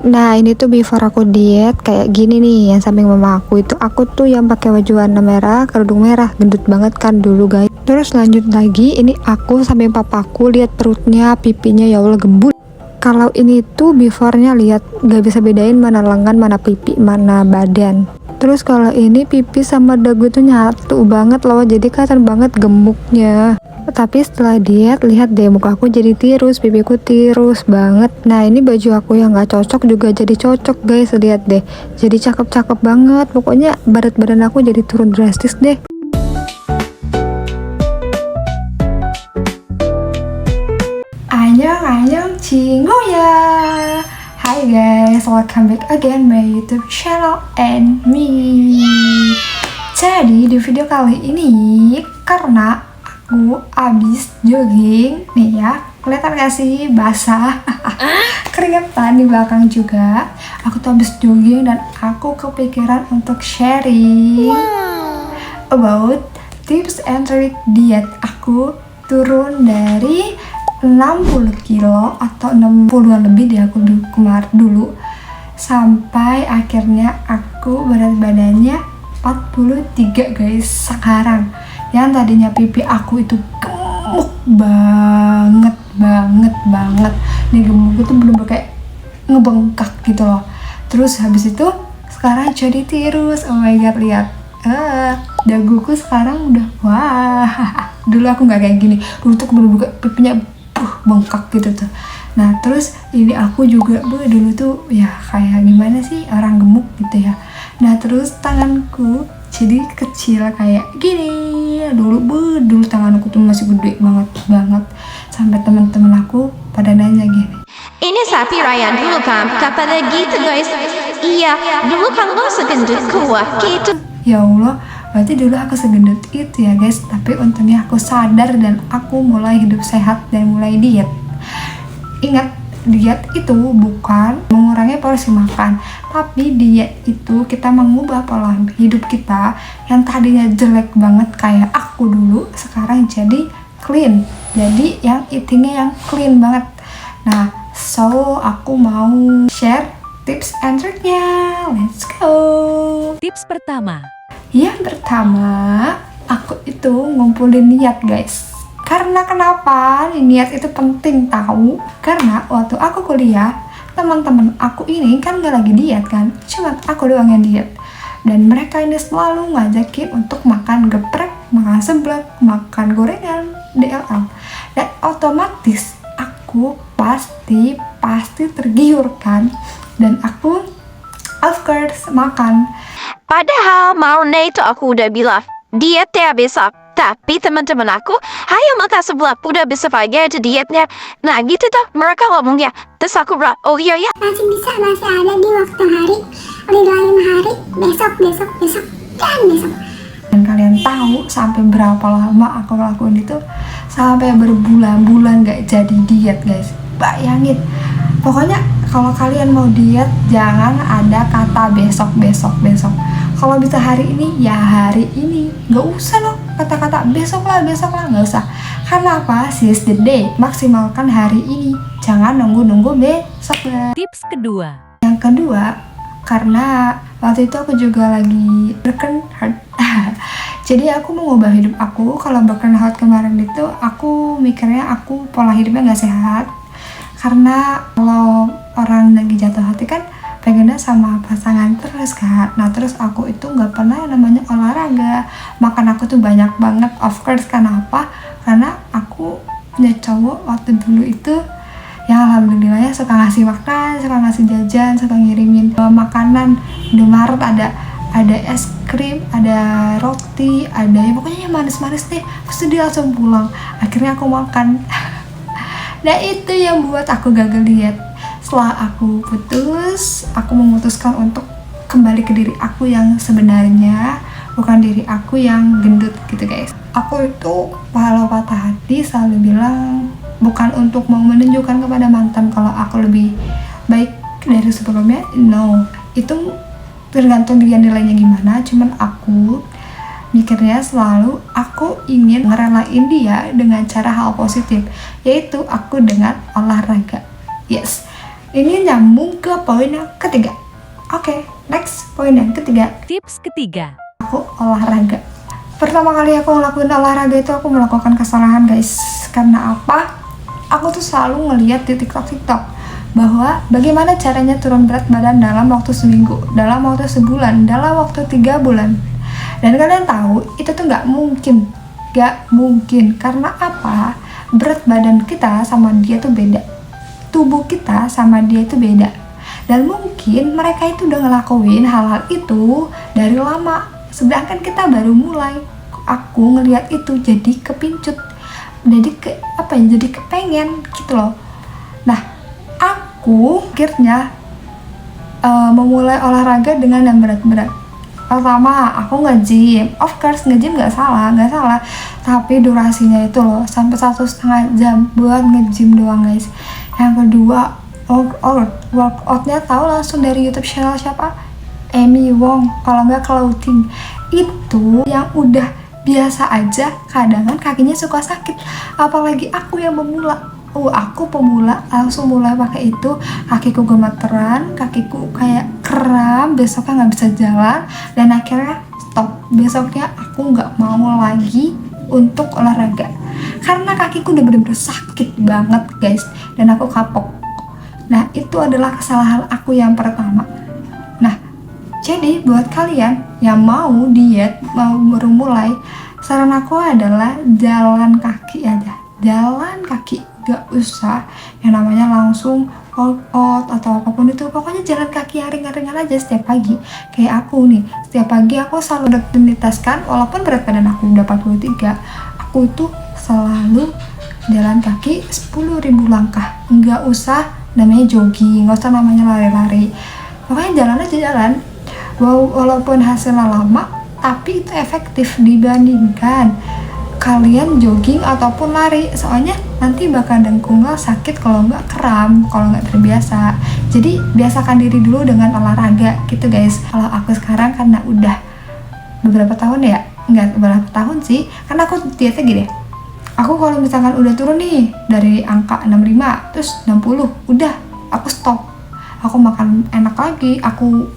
Nah ini tuh before aku diet kayak gini nih, yang samping mama aku itu aku tuh yang pakai baju warna merah, kerudung merah, gendut banget kan dulu guys. Terus lanjut lagi, ini aku samping papaku, lihat perutnya, pipinya, ya Allah gembul. Kalau ini tuh beforenya, lihat gak bisa bedain mana lengan, mana pipi, mana badan. Terus kalau ini pipi sama dagu tuh nyatu banget loh, jadi kelihatan banget gemuknya. Tapi setelah diet, lihat deh muka aku jadi tirus, pipiku tirus banget. Nah ini baju aku yang gak cocok juga jadi cocok guys, lihat deh. Jadi cakep-cakep banget, pokoknya berat badan aku jadi turun drastis deh. Annyeong Chinguya. Hai guys, welcome back again my YouTube channel and me. Jadi di video kali ini, karena aku abis jogging nih ya, kelihatan gak sih basah, keringetan di belakang juga. Aku tuh abis jogging dan aku kepikiran untuk sharing about tips and trick diet aku turun dari 60 kilo atau 60-an lebih deh aku kemarin dulu, sampai akhirnya aku berat badannya 43 guys sekarang. Yang tadinya pipi aku itu gemuk banget. Nih gemuk itu belum kayak ngebengkak gitu loh. Terus habis itu sekarang jadi tirus. Oh my god, lihat. Daguku sekarang udah wah. Dulu aku nggak kayak gini. Dulu tuh bener-bener pipinya bengkak gitu tuh. Nah terus ini aku juga dulu tuh ya kayak gimana sih orang gemuk gitu ya. Nah terus tanganku jadi kecil kayak gini. Dulu tanganku tuh masih gede banget sampai teman-teman aku pada nanya gini, ini sapi Ryan dulu kan kata gitu guys. Iya, dulu kan lo segendut kuah gitu. Ya Allah, berarti dulu aku segendut itu ya guys. Tapi untungnya aku sadar dan aku mulai hidup sehat dan mulai diet. Ingat, diet itu bukan mengurangi porsi makan, tapi diet itu kita mengubah pola hidup kita yang tadinya jelek banget kayak aku dulu, sekarang jadi clean, jadi yang eatingnya yang clean banget. Nah so aku mau share tips and triknya, let's go. Tips pertama, yang pertama aku itu ngumpulin niat guys. Karena kenapa niat itu penting tahu? Karena waktu aku kuliah, teman-teman aku ini kan gak lagi diet kan, cuma aku doang yang diet. Dan mereka ini selalu ngajakin untuk makan geprek, makan seblak, makan gorengan, DLL. Dan otomatis aku pasti tergiur kan. Dan aku of course makan. Padahal malamnya itu aku udah bilang diet ya besok. Tapi teman-teman aku, ayo makan sebelah, udah besok pagi aja dietnya. Nah gitu tuh mereka ngomongnya. Terus aku bilang, oh iya ya, masih bisa, masih ada di waktu hari, di lain hari, besok, dan besok. Dan kalian tahu sampai berapa lama aku lakuin itu? Sampai berbulan-bulan gak jadi diet guys. Bayangin. Pokoknya kalau kalian mau diet, jangan ada kata besok. Kalau bisa hari ini, ya hari ini. Gak usah loh kata-kata besok lah, gak usah. Karena apa? Seize the day. Maksimalkan hari ini. Jangan nunggu besok lah. tips kedua, Yang kedua, karena waktu itu aku juga lagi broken heart. Jadi aku mau ngubah hidup aku. Kalau broken heart kemarin itu aku mikirnya aku pola hidupnya gak sehat. Karena kalau orang lagi jatuh hati kan pengennya sama pasangan terus kan. Nah terus aku itu gak pernah namanya olahraga. Makan aku tuh banyak banget. Of course, kenapa? Karena aku punya cowok waktu dulu itu yang alhamdulillah ya suka ngasih makan, suka ngasih jajan, suka ngirimin makanan. Indomaret ada es krim, ada roti, ada ya pokoknya yang manis-manis deh. Terus dia langsung pulang. Akhirnya aku makan. Nah itu yang buat aku gagal diet. Setelah aku putus, aku memutuskan untuk kembali ke diri aku yang sebenarnya, bukan diri aku yang gendut gitu guys. Aku itu walau patah hati selalu bilang bukan untuk mau menunjukkan kepada mantan kalau aku lebih baik dari sebelumnya, no. Itu tergantung dia nilainya gimana, cuman aku mikirnya selalu aku ingin ngerelain dia dengan cara hal positif, yaitu aku dengan olahraga. Yes, Ini nyambung ke poin yang ketiga. Oke, next poin yang ketiga. Tips ketiga. Aku olahraga. Pertama kali aku ngelakuin olahraga itu aku melakukan kesalahan guys. Karena apa? Aku tuh selalu ngeliat di TikTok bahwa bagaimana caranya turun berat badan dalam waktu seminggu, dalam waktu sebulan, dalam waktu 3 bulan. Dan kalian tahu itu tuh nggak mungkin. Karena apa? Berat badan kita sama dia tuh beda, tubuh kita sama dia itu beda. Dan mungkin mereka itu udah ngelakuin hal-hal itu dari lama, sedangkan kita baru mulai. Aku ngelihat itu jadi kepincut, jadi jadi kepengen gitu loh. Nah, aku akhirnya memulai olahraga dengan yang berat-berat. Pertama, aku nge-gym. Of course, nge-gym gak salah. Tapi durasinya itu loh, sampai 1,5 jam buat nge-gym doang guys. Yang kedua, workoutnya tahu langsung dari YouTube channel siapa? Amy Wong, kalau nggak clothing. Itu yang udah biasa aja, kadang kan kakinya suka sakit. Apalagi aku yang pemula. Aku pemula langsung mulai pakai itu, kakiku gemeteran, kakiku kayak kram, besoknya nggak bisa jalan, dan akhirnya stop. Besoknya aku nggak mau lagi untuk olahraga karena kakiku udah bener-bener sakit banget guys, dan aku kapok. Nah, itu adalah kesalahan aku yang pertama. Nah, jadi buat kalian yang mau diet, mau baru mulai, saran aku adalah jalan kaki aja. Jalan kaki, gak usah yang namanya langsung workout atau apapun itu. Pokoknya jalan kaki yang ringan-ringan aja setiap pagi. Kayak aku nih, setiap pagi aku selalu rutinitaskan, walaupun berat badan aku udah 43, aku itu selalu jalan kaki 10.000 langkah. Nggak usah namanya jogging, nggak usah namanya lari-lari. Pokoknya jalan aja, jalan. Walaupun hasilnya lama, tapi itu efektif dibandingkan kalian jogging ataupun lari. Soalnya nanti bakal dengkul sakit kalau nggak kram, kalau nggak terbiasa. Jadi biasakan diri dulu dengan olahraga gitu guys. Kalau aku sekarang karena udah beberapa tahun ya, nggak beberapa tahun sih, karena aku dietnya gini. Aku kalau misalkan udah turun nih dari angka 65 terus 60, udah aku stop. Aku makan enak lagi, aku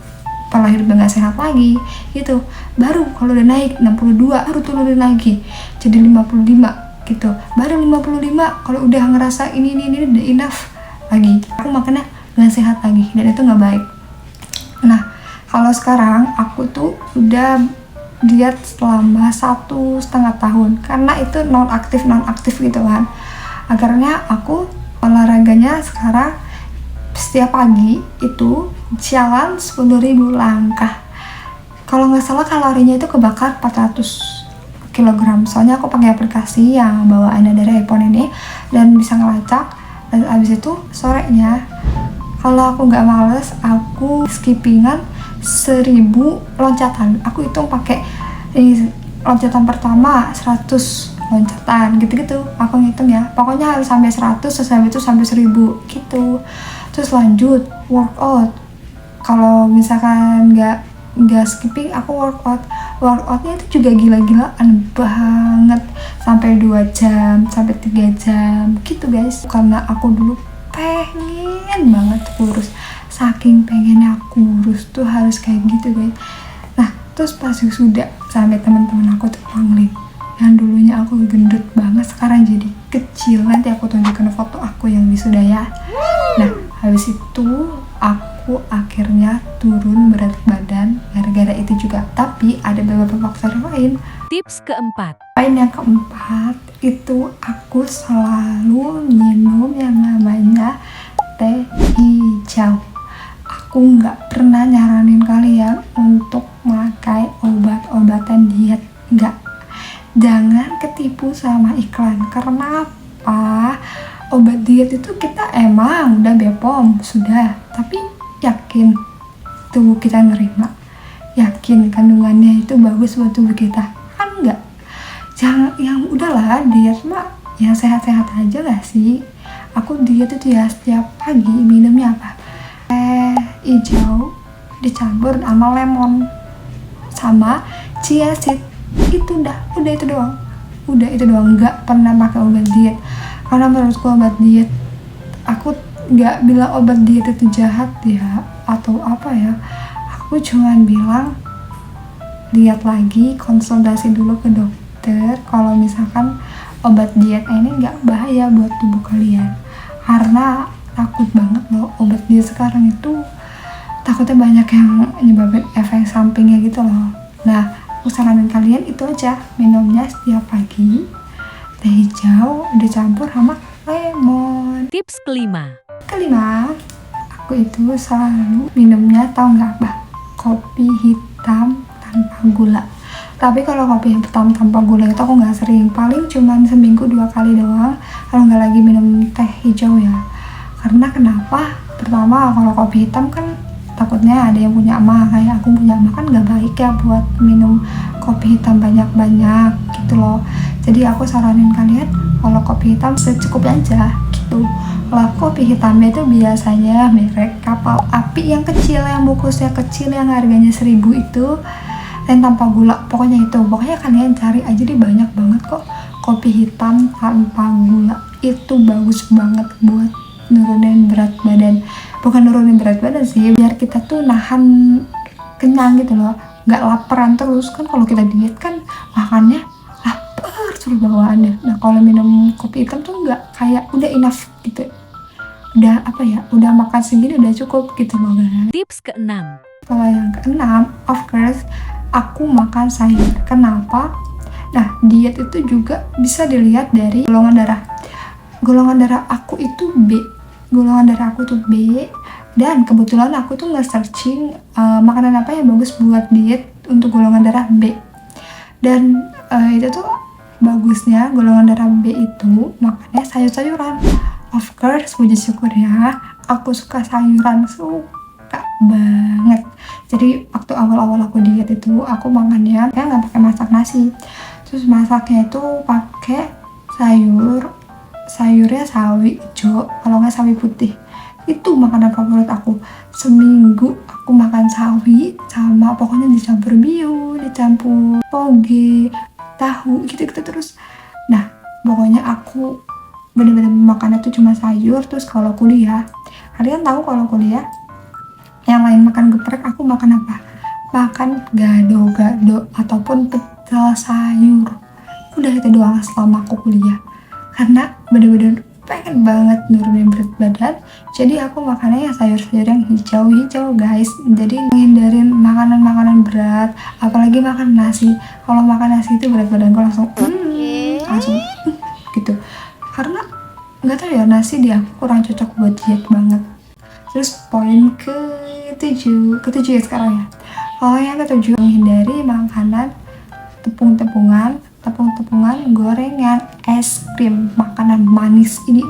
pola hidup nggak sehat lagi gitu. Baru kalau udah naik 62 baru turunin lagi jadi 55 gitu. Baru 55 kalau udah ngerasa ini udah enough lagi, aku makannya nggak sehat lagi, dan itu nggak baik. Nah, kalau sekarang aku tuh udah diet selama 1,5 tahun karena itu non aktif gitu kan. Akhirnya aku olahraganya sekarang setiap pagi itu jalan 10.000 langkah. Kalau nggak salah kalorinya itu kebakar 400 kg. Soalnya aku pakai aplikasi yang bawaannya dari iPhone ini dan bisa ngelacak. Dan abis itu sorenya, kalau aku nggak males, aku skippingan 1.000 loncatan. Aku hitung pakai loncatan pertama 100 loncatan gitu-gitu. Aku ngitung ya. Pokoknya harus sampai 100, terus habis itu sampai 1.000 gitu. Terus lanjut workout. Kalau misalkan nggak skipping, aku workoutnya itu juga gila-gilaan banget, sampai 2 jam sampai 3 jam gitu guys. Karena aku dulu pengen banget kurus, saking pengennya kurus tuh harus kayak gitu guys. Nah, terus pas sudah sampai teman-teman aku tuh pangling, yang dulunya aku gendut banget sekarang jadi kecil. Nanti aku tunjukkan foto aku yang wisuda ya. Nah, habis itu aku akhirnya turun berat badan gara-gara itu juga. Tapi ada beberapa faktor lain. Tips keempat. Poin yang keempat itu aku selalu minum yang namanya teh hijau. Aku nggak pernah nyaranin kalian untuk pakai obat-obatan diet, nggak. Jangan ketipu sama iklan. Karena apa? Obat diet itu kita emang udah BPOM, sudah. Tapi yakin tubuh kita nerima? Yakin kandungannya itu bagus buat tubuh kita? Kan enggak. Jangan, yang udahlah diet mah yang sehat-sehat aja gak sih? Aku diet itu ya setiap pagi minumnya apa? Teh hijau dicampur sama lemon sama chia seed. Itu itu doang. Udah itu doang, nggak pernah pakai obat diet. Karena menurutku obat diet, aku nggak bilang obat diet itu jahat ya atau apa ya. Aku cuman bilang lihat lagi, konsultasi dulu ke dokter kalau misalkan obat diet ini nggak bahaya buat tubuh kalian. Karena takut banget loh obat diet sekarang itu, takutnya banyak yang nyebabin efek sampingnya gitu loh. Nah, aku saranin kalian itu aja, minumnya setiap pagi teh hijau dicampur sama lemon. Tips kelima. Kelima, aku itu selalu minumnya, tahu nggak apa? Kopi hitam tanpa gula. Tapi kalau kopi hitam tanpa gula itu aku nggak sering, paling cuman seminggu 2 kali doang. Kalau nggak lagi minum teh hijau ya. Karena kenapa? Pertama, kalau kopi hitam kan takutnya ada yang punya emak, kayak aku punya emak kan nggak baik ya buat minum kopi hitam banyak-banyak gitu loh. Jadi aku saranin kalian kalau kopi hitam secukupnya aja gitu. Kalau kopi hitamnya itu biasanya merek Kapal Api yang kecil, yang bungkusnya kecil, yang harganya 1.000 itu, dan tanpa gula. Pokoknya kalian cari aja deh, banyak banget kok kopi hitam tanpa gula. Itu bagus banget buat nurunin berat badan. Bukan nurunin berat badan sih, biar kita tuh nahan kenyang gitu loh, nggak laparan terus. Kan kalau kita diet kan makannya lapar terus bawaannya. Nah kalau minum kopi hitam tuh nggak, kayak udah enough gitu, udah udah makan segini udah cukup gitu loh kan. Tips keenam. Kalau yang keenam, of course aku makan sayur. Kenapa? Nah, diet itu juga bisa dilihat dari golongan darah. Golongan darah aku itu B. Dan kebetulan aku tuh nge-searching makanan apa yang bagus buat diet untuk golongan darah B. Dan itu tuh bagusnya golongan darah B itu makannya sayur-sayuran. Of course, puji syukur ya, aku suka sayuran, suka banget. Jadi waktu awal-awal aku diet itu aku makannya kayak nggak pakai masak nasi. Terus masaknya itu pakai sayurnya sawi hijau, kalau nggak sawi putih. Itu makanan favorit aku. Seminggu aku makan sawi sama pokoknya dicampur bihun, dicampur toge, tahu gitu-gitu terus. Nah, pokoknya aku bener-bener makannya tuh cuma sayur. Terus kalau kuliah, kalian tahu kalau kuliah yang lain makan geprek, aku makan apa? Makan gado-gado ataupun pecel sayur. Udah itu doang selama aku kuliah. Karena bener-bener pengen banget nurunin berat badan, jadi aku makannya ya sayur-sayur yang hijau-hijau guys. Jadi menghindarin makanan-makanan berat, apalagi makan nasi. Kalau makan nasi itu berat badanku langsung gitu. Karena nggak tahu ya, nasi di aku kurang cocok buat diet banget. Terus poin ketujuh ya sekarang ya. Kalau yang ketujuh, menghindari makanan tepung-tepungan, gorengan, es krim, makanan manis ini.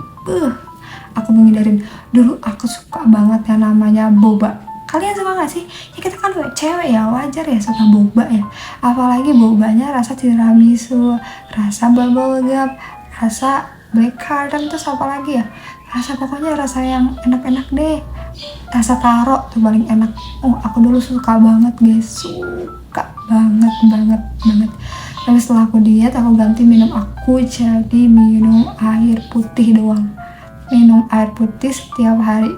Aku menghindarin. Dulu aku suka banget yang namanya boba. Kalian suka gak sih? Ya kita kan cewek ya, wajar ya suka boba ya. Apalagi bobanya rasa tiramisu, rasa bubble gum, rasa black currant, terus apa lagi ya? Pokoknya rasa yang enak-enak deh. Rasa taro tuh paling enak. Aku dulu suka banget guys, suka banget. Tapi setelah aku diet, aku ganti minum aku jadi minum air putih doang. Minum air putih setiap hari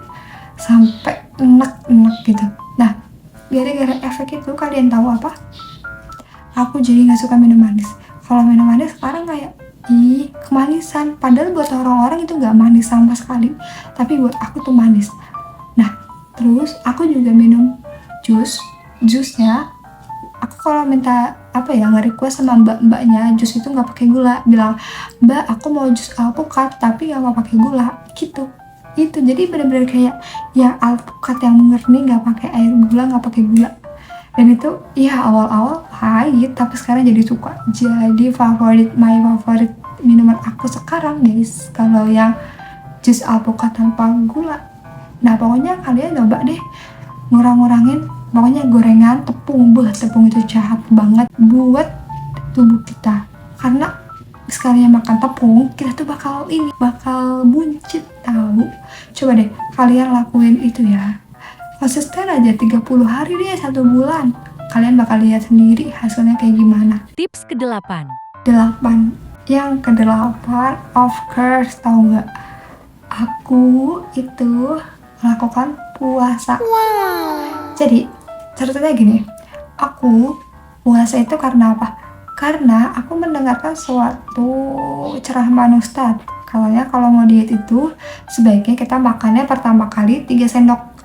sampai enak gitu. Nah, gara-gara efek itu, kalian tahu apa? Aku jadi nggak suka minum manis. Kalau minum manis sekarang kayak kemanisan. Padahal buat orang-orang itu nggak manis sama sekali, tapi buat aku tuh manis. Nah, terus aku juga minum jusnya. Aku kalau minta nge-request sama mbak-mbaknya jus itu nggak pakai gula, bilang mbak aku mau jus alpukat tapi nggak mau pakai gula gitu. Itu jadi benar-benar kayak yang alpukat yang murni, nggak pakai air gula, nggak pakai gula. Dan itu ya awal-awal pahit, tapi sekarang jadi suka. Jadi my favorite minuman aku sekarang guys, kalau yang jus alpukat tanpa gula. Nah pokoknya kalian coba deh ngurang-ngurangin pokoknya gorengan, tepung itu jahat banget buat tubuh kita. Karena sekalinya makan tepung, kita tuh bakal buncit tahu. Coba deh kalian lakuin itu ya. Konsisten aja 30 hari deh, 1 bulan. Kalian bakal lihat sendiri hasilnya kayak gimana. Tips ke-8. Yang ke-8, of course, tahu nggak? aku itu melakukan puasa. Jadi ceritanya gini, aku puasa itu karena apa? Karena aku mendengarkan suatu ceramah Ustadz. Kalau mau diet itu sebaiknya kita makannya pertama kali 3 sendok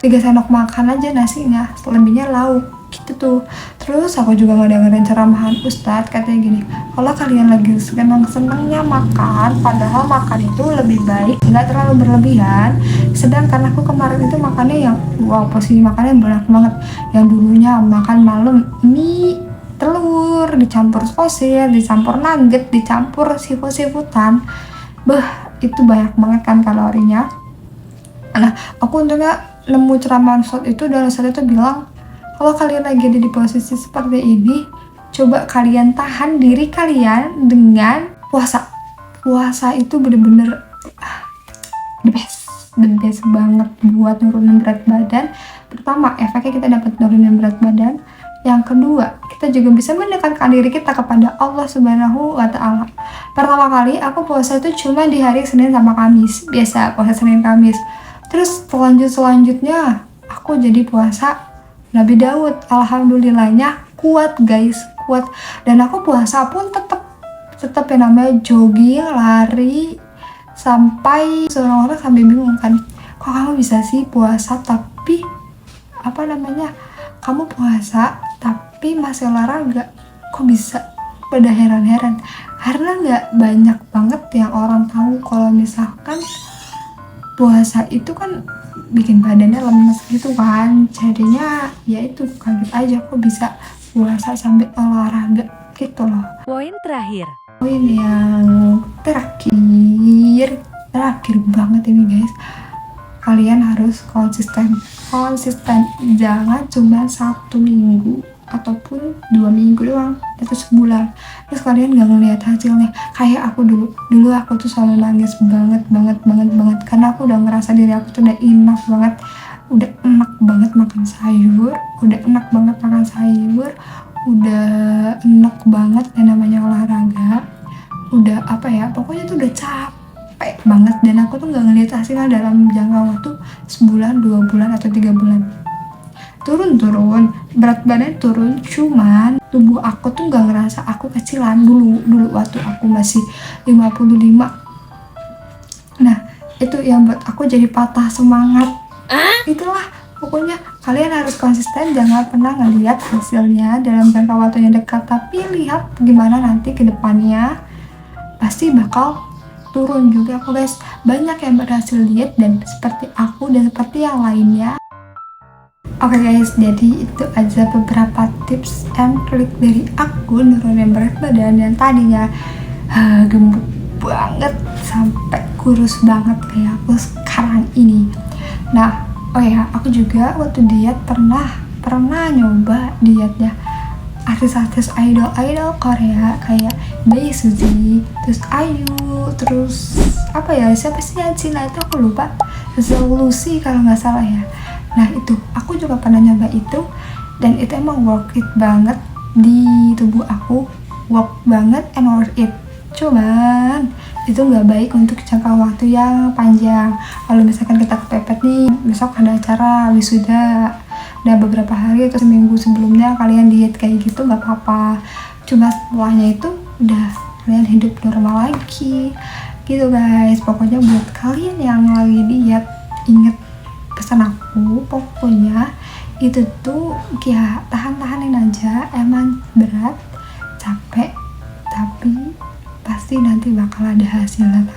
makan aja nasinya, selebihnya lauk gitu tuh. Terus aku juga ngedengerin ceramahan Ustadz, katanya gini, kalau kalian lagi seneng-senengnya makan, padahal makan itu lebih baik nggak terlalu berlebihan. Sedangkan aku kemarin itu makannya yang posisi makannya banyak banget. Yang dulunya makan malam mie telur dicampur sosis, dicampur nugget, dicampur seafood-seafoodan, itu banyak banget kan kalorinya. Nah, aku untungnya nemu ceramah Ustadz itu, dan Ustadz itu bilang, kalau kalian lagi ada di posisi seperti ini, coba kalian tahan diri kalian dengan puasa. Puasa itu bener-bener the best banget buat nurunin berat badan. Pertama, efeknya kita dapat nurunin berat badan. Yang kedua, kita juga bisa mendekatkan diri kita kepada Allah Subhanahu wa Ta'ala. Pertama kali aku puasa itu cuma di hari Senin sama Kamis, biasa puasa Senin Kamis. Terus selanjutnya aku jadi puasa Nabi Daud. Alhamdulillahnya kuat guys, kuat. Dan aku puasa pun tetap yang namanya jogging, lari, sampai orang-orang sampai bingung kan, kok kamu bisa sih puasa tapi kamu puasa tapi masih olahraga, kok bisa? Pada heran-heran karena nggak banyak banget yang orang tahu kalau misalkan puasa itu kan bikin badannya lemes gitu kan. Jadinya ya itu kaget aja kok bisa puasa sambil olahraga gitu loh. Poin terakhir. Poin yang terakhir banget ini guys, kalian harus konsisten, jangan cuma 1 minggu ataupun 2 minggu doang atau sebulan terus kalian gak ngeliat hasilnya. Kayak aku dulu aku tuh selalu nangis banget karena aku udah ngerasa diri aku tuh udah enak banget makan sayur, udah enak banget yang namanya olahraga, udah pokoknya tuh udah capek banget, dan aku tuh gak ngeliat hasilnya dalam jangka waktu sebulan, 2 bulan atau 3 bulan. Turun, berat badan turun, cuman tubuh aku tuh gak ngerasa aku kecilan dulu waktu aku masih 55. Nah, itu yang buat aku jadi patah semangat. Itulah, pokoknya kalian harus konsisten, jangan pernah ngelihat hasilnya dalam jangka waktu yang dekat, tapi lihat gimana nanti ke depannya, pasti bakal turun juga aku guys. Banyak yang berhasil diet dan seperti aku dan seperti yang lainnya. Oke guys, jadi itu aja beberapa tips and trik dari aku nurunin berat badan yang tadinya gemuk banget sampai kurus banget kayak aku sekarang ini. Nah, aku juga waktu diet pernah nyoba dietnya artis-artis idol Korea kayak Bae Suzy, terus IU, terus siapa sih yang Cina itu aku lupa, Lucy kalau nggak salah ya. Nah itu, aku juga pernah nyoba itu, dan itu emang worth it banget di tubuh aku, worth banget and worth it. Cuman itu nggak baik untuk jangka waktu yang panjang. Kalau misalkan kita kepepet nih, besok ada acara wisuda, nah beberapa hari atau seminggu sebelumnya kalian diet kayak gitu nggak apa-apa. Cuma setelahnya itu udah kalian hidup normal lagi gitu guys. Pokoknya buat kalian yang lagi diet, inget pesan aku, pokoknya itu tuh ya tahan-tahanin aja, emang berat, capek, tapi pasti nanti bakal ada hasilnya,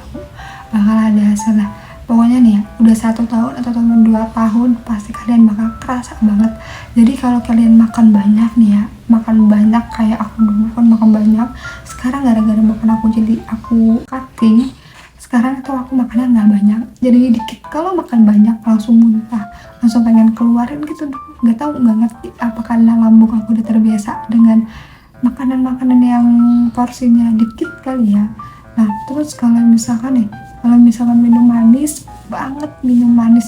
pokoknya nih ya, udah 1 tahun atau 2 tahun pasti kalian bakal kerasa banget. Jadi kalau kalian makan banyak nih ya, makan banyak kayak aku dulu kan makan banyak, sekarang gara-gara makan aku jadi aku cutting, sekarang tuh aku makannya nggak banyak, jadi dikit. Kalau makan banyak langsung muntah, langsung pengen keluarin gitu, nggak ngerti apa karena lambung aku udah terbiasa dengan makanan yang porsinya dikit kali ya. Nah terus kalau misalkan minum manis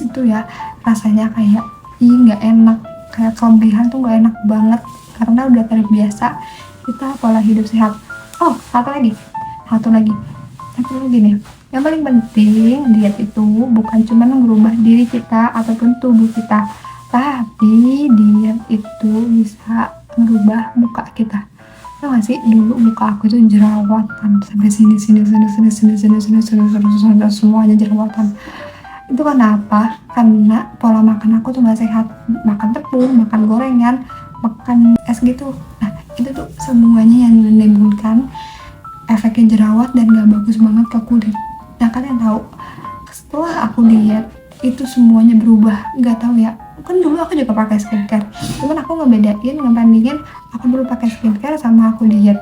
itu ya rasanya kayak nggak enak, kayak kelebihan tuh nggak enak banget karena udah terbiasa kita pola hidup sehat. Satu lagi nih, Yang paling penting diet itu bukan cuma merubah diri kita ataupun tubuh kita, tapi diet itu bisa merubah muka kita. Tau gak sih, dulu muka aku tuh jerawatan sampai sini semuanya jerawatan. Itu kenapa? Karena pola makan aku tuh gak sehat, makan tepung, makan gorengan, makan es gitu. Nah itu tuh semuanya yang menimbulkan efeknya jerawat dan gak bagus banget ke kulit. Nah kalian tahu, setelah aku diet itu semuanya berubah. Gak tahu ya, kan dulu aku juga pakai skincare, cuman aku ngebandingin aku dulu pakai skincare sama aku diet.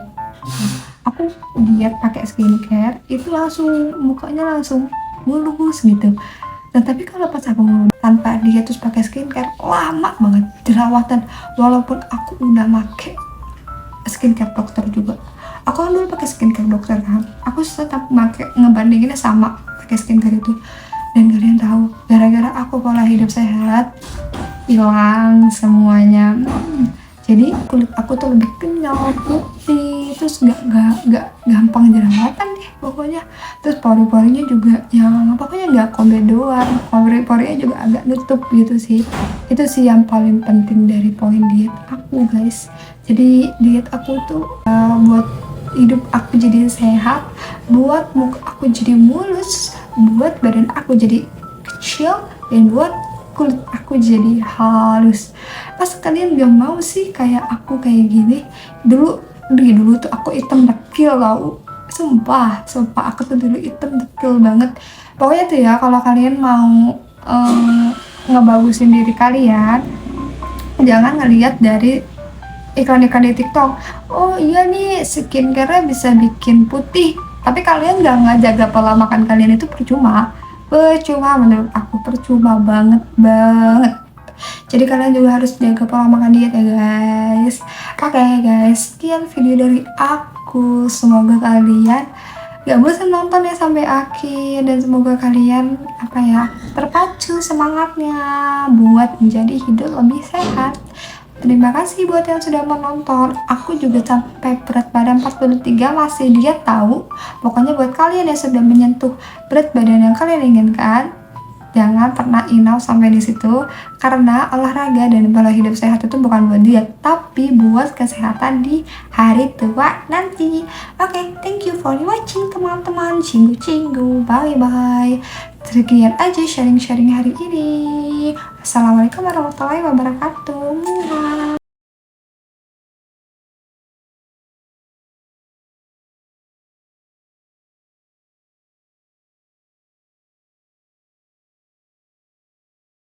Aku diet pakai skincare itu langsung mukanya langsung mulus gitu. Nah tapi kalau pas aku tanpa diet terus pakai skincare, lama banget jerawatan. Walaupun aku udah pakai skincare dokter juga, aku kan dulu pakai skincare dokter kan, aku tetap ngebandinginnya sama pakai skincare itu. Dan kalian tahu, gara-gara aku pola hidup sehat, hilang semuanya. Jadi kulit aku tuh lebih kenyal, putih, terus gak gampang jerawatan deh pokoknya. Terus pori-porinya juga yang pokoknya gak komedoan, pori-porinya juga agak nutup gitu sih. Itu sih yang paling penting dari poin diet aku guys. Jadi diet aku tuh buat hidup aku jadi sehat, buat muka aku jadi mulus, buat badan aku jadi kecil, dan buat kulit aku jadi halus. Pas kalian gak mau sih kayak aku kayak gini? Dulu tuh aku hitam dekil tau. Sumpah aku tuh dulu hitam dekil banget. Pokoknya tuh ya, kalau kalian mau ngebagusin diri kalian, jangan ngelihat dari iklan-iklan di TikTok. Oh iya nih, skincare bisa bikin putih, tapi kalian gak ngejaga pola makan kalian, itu percuma. Menurut aku percuma banget. Jadi kalian juga harus jaga pola makan diet ya guys. Oke guys, sekian video dari aku. Semoga kalian gak bosan nonton ya sampai akhir, dan semoga kalian terpacu semangatnya buat menjadi hidup lebih sehat. Terima kasih buat yang sudah menonton. Aku juga sampai berat badan 43 masih diet tahu. Pokoknya buat kalian yang sudah menyentuh berat badan yang kalian inginkan, jangan pernah inau sampai di situ, karena olahraga dan pola hidup sehat itu bukan buat diet, tapi buat kesehatan di hari tua nanti. Oke, thank you for watching teman-teman. Cinggu, bye. Sekian aja sharing-sharing hari ini. Assalamualaikum warahmatullahi wabarakatuh.